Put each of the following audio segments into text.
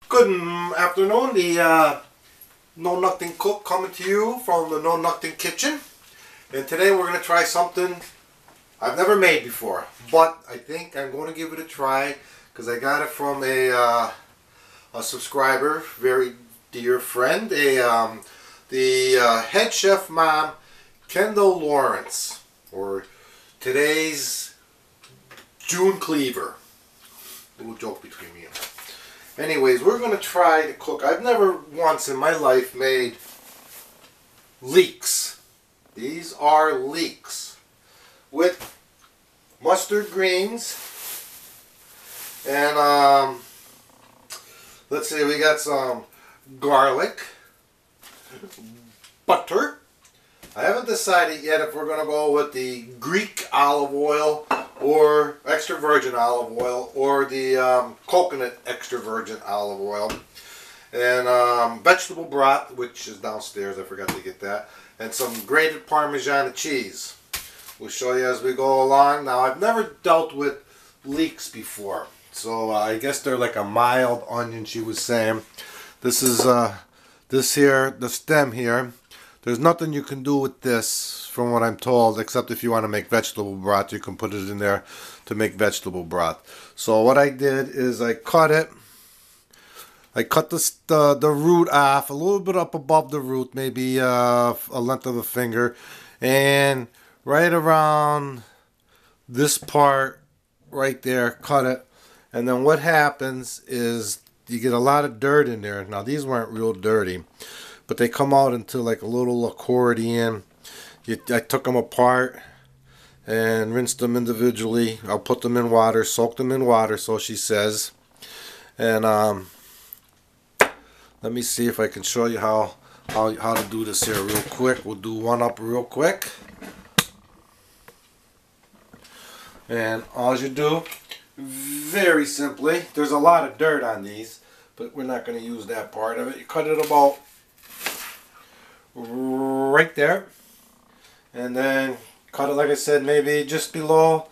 Good afternoon, the Know Nothing Cook coming to you from the Know Nothing Kitchen. And today we're going to try something I've never made before. But I think I'm going to give it a try because I got it from a subscriber, very dear friend, the head chef mom, Kendall Lawrence, or today's June Cleaver. A little joke between me and her. Anyways, we're going to try to cook. I've never once in my life made leeks. These are leeks with mustard greens. And let's see, we got some garlic, butter. I haven't decided yet if we're going to go with the Greek olive oil or extra virgin olive oil or the coconut extra virgin olive oil. And vegetable broth, which is downstairs, I forgot to get that. And some grated Parmesan cheese. We'll show you as we go along. Now, I've never dealt with leeks before. So I guess they're like a mild onion, she was saying. This is this here, the stem here. There's nothing you can do with this, from what I'm told, except if you want to make vegetable broth, you can put it in there to make vegetable broth. So what I did is I cut it. I cut the root off, a little bit up above the root, maybe a length of a finger. And right around this part right there, cut it. And then what happens is you get a lot of dirt in there. Now these weren't real dirty, but they come out into like a little accordion. I took them apart and rinsed them individually. I'll put them in water, soak them in water, so she says. And let me see if I can show you how to do this here real quick. We'll do one up real quick. And all you do, very simply, there's a lot of dirt on these, but we're not going to use that part of it. You cut it about right there, and then cut it, like I said, maybe just below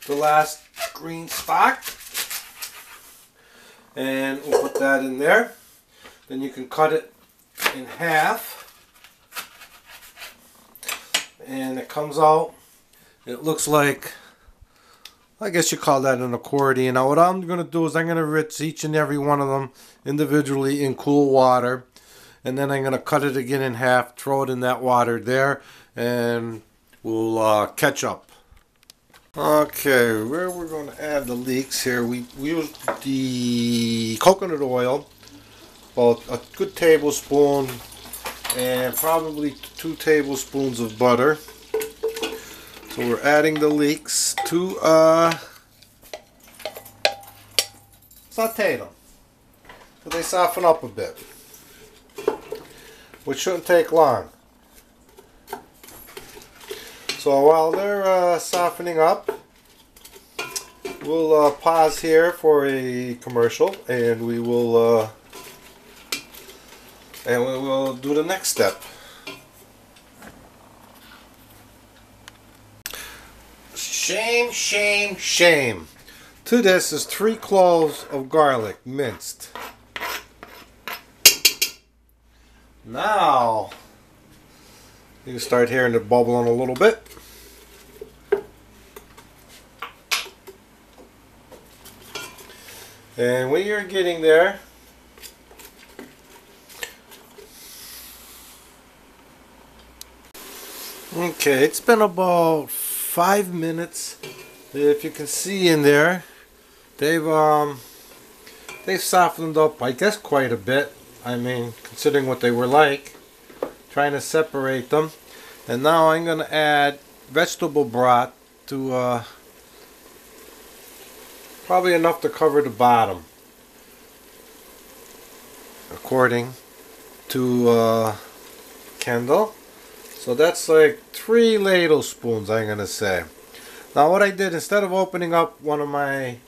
the last green stalk, and we'll put that in there. Then you can cut it in half, and it comes out, it looks like, I guess you call that an accordion. Now what I'm going to do is I'm going to rinse each and every one of them individually in cool water. And then I'm going to cut it again in half, throw it in that water there, and we'll catch up. Okay, where we're going to add the leeks here, we used the coconut oil, about a good tablespoon, and probably 2 tablespoons of butter. So we're adding the leeks to saute them so they soften up a bit, which shouldn't take long. So while they're softening up, we'll pause here for a commercial, and we will do the next step. Shame, shame, shame. To this is 3 cloves of garlic minced. Now you can start hearing it bubbling a little bit. And when you're getting there, okay, it's been about 5 minutes. If you can see in there, they've softened up, I guess, quite a bit. I mean, considering what they were like, trying to separate them. And now I'm going to add vegetable broth to probably enough to cover the bottom, according to Kendall. So that's like 3 ladle spoons, I'm going to say. Now what I did, instead of opening up one of mine,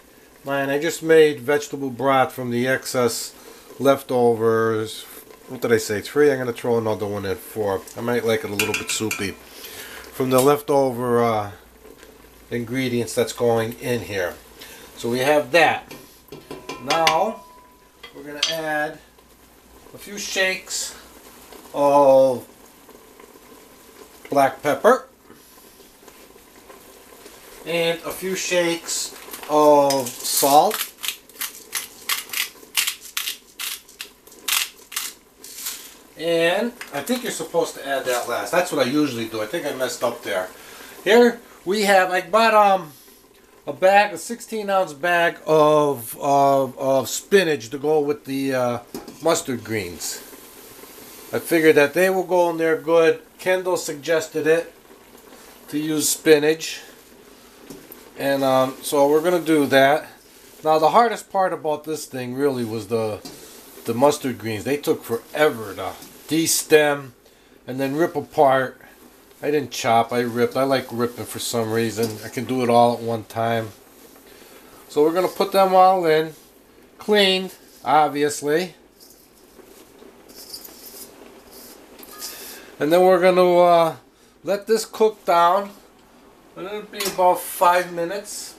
I just made vegetable broth from the excess leftovers. What did I say? 3. I'm going to throw another one in 4. I might like it a little bit soupy. From the leftover ingredients that's going in here. So we have that. Now we're going to add a few shakes of black pepper and a few shakes of salt. And I think you're supposed to add that last. That's what I usually do. I think I messed up there. Here we have, I bought a 16-ounce bag of spinach to go with the mustard greens. I figured that they will go in there good. Kendall suggested it to use spinach, and so we're gonna do that. Now the hardest part about this thing really was the mustard greens. They took forever to de-stem and then rip apart. I didn't chop, I ripped. I like ripping for some reason. I can do it all at one time. So we're going to put them all in, cleaned, obviously. And then we're going to let this cook down. And it'll be about 5 minutes.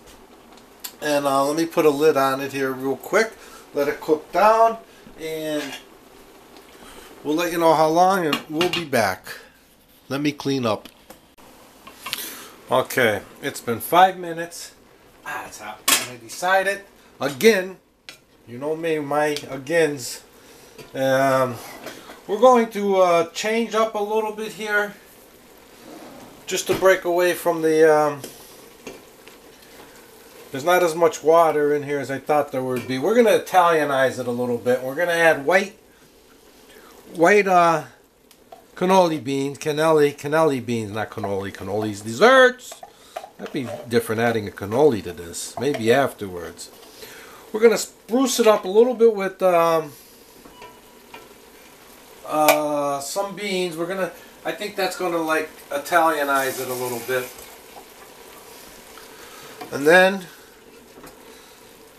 And let me put a lid on it here real quick. Let it cook down. And we'll let you know how long, and we'll be back. Let me clean up. Okay, it's been 5 minutes. It's hot. I decided, again, you know me, my agains. We're going to change up a little bit here, just to break away from the, there's not as much water in here as I thought there would be. We're going to Italianize it a little bit. We're going to add white cannoli beans, cannelli beans, not cannoli. Cannoli's desserts. That'd be different adding a cannoli to this. Maybe afterwards. We're going to spruce it up a little bit with some beans. I think that's going to like Italianize it a little bit. And then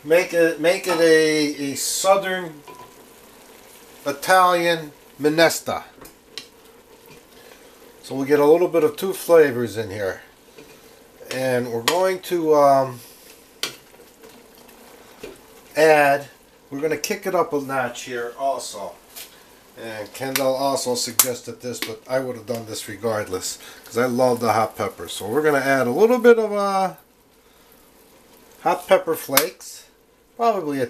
make it a southern Italian minestra. So we get a little bit of two flavors in here. And we're going to we're going to kick it up a notch here also. And Kendall also suggested this, but I would have done this regardless because I love the hot pepper. So we're going to add a little bit of hot pepper flakes, probably a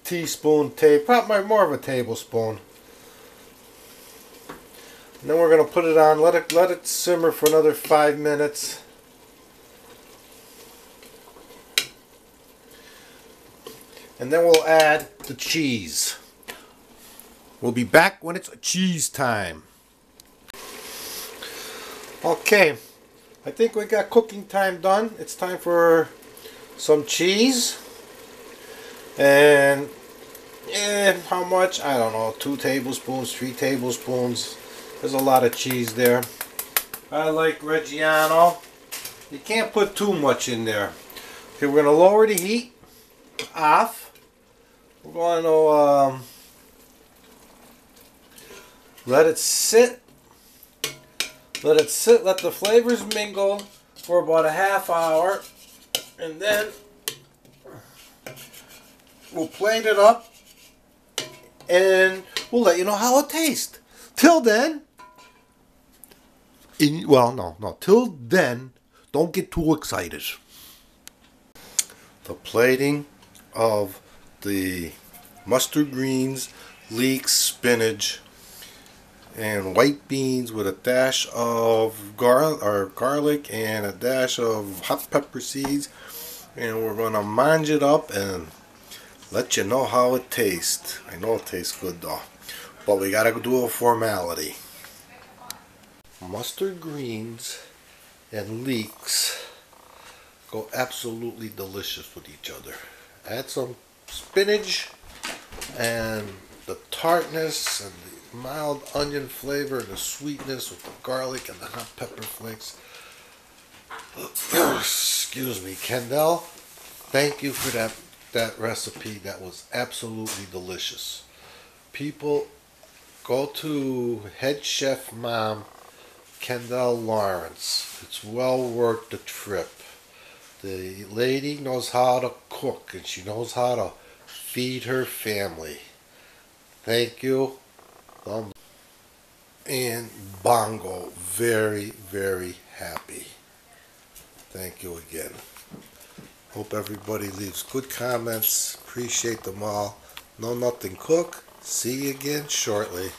teaspoon, probably more of a tablespoon. And then we're going to put it on, let it simmer for another 5 minutes. And then we'll add the cheese. We'll be back when it's cheese time. Okay, I think we got cooking time done. It's time for some cheese. And how much? I don't know, 2 tablespoons, 3 tablespoons. There's a lot of cheese there. I like Reggiano. You can't put too much in there. Okay, we're going to lower the heat off. We're going to let it sit. Let it sit, let the flavors mingle for about a half hour. And then we'll plate it up and we'll let you know how it tastes. Till then, till then, don't get too excited. The plating of the mustard greens, leeks, spinach, and white beans with a dash of garlic and a dash of hot pepper seeds. And we're going to mange it up and let you know how it tastes. I know it tastes good though, but we got to do a formality. Mustard greens and leeks go absolutely delicious with each other. Add some spinach and the tartness and the mild onion flavor and the sweetness with the garlic and the hot pepper flakes. Excuse me, Kendall. Thank you for that recipe. That was absolutely delicious. People, go to Headchefmom Kendall Lawrence. It's well worth the trip. The lady knows how to cook and she knows how to feed her family. Thank you. And Bongo, very, very happy. Thank you again. Hope everybody leaves good comments. Appreciate them all. Know Nothing Cook. See you again shortly.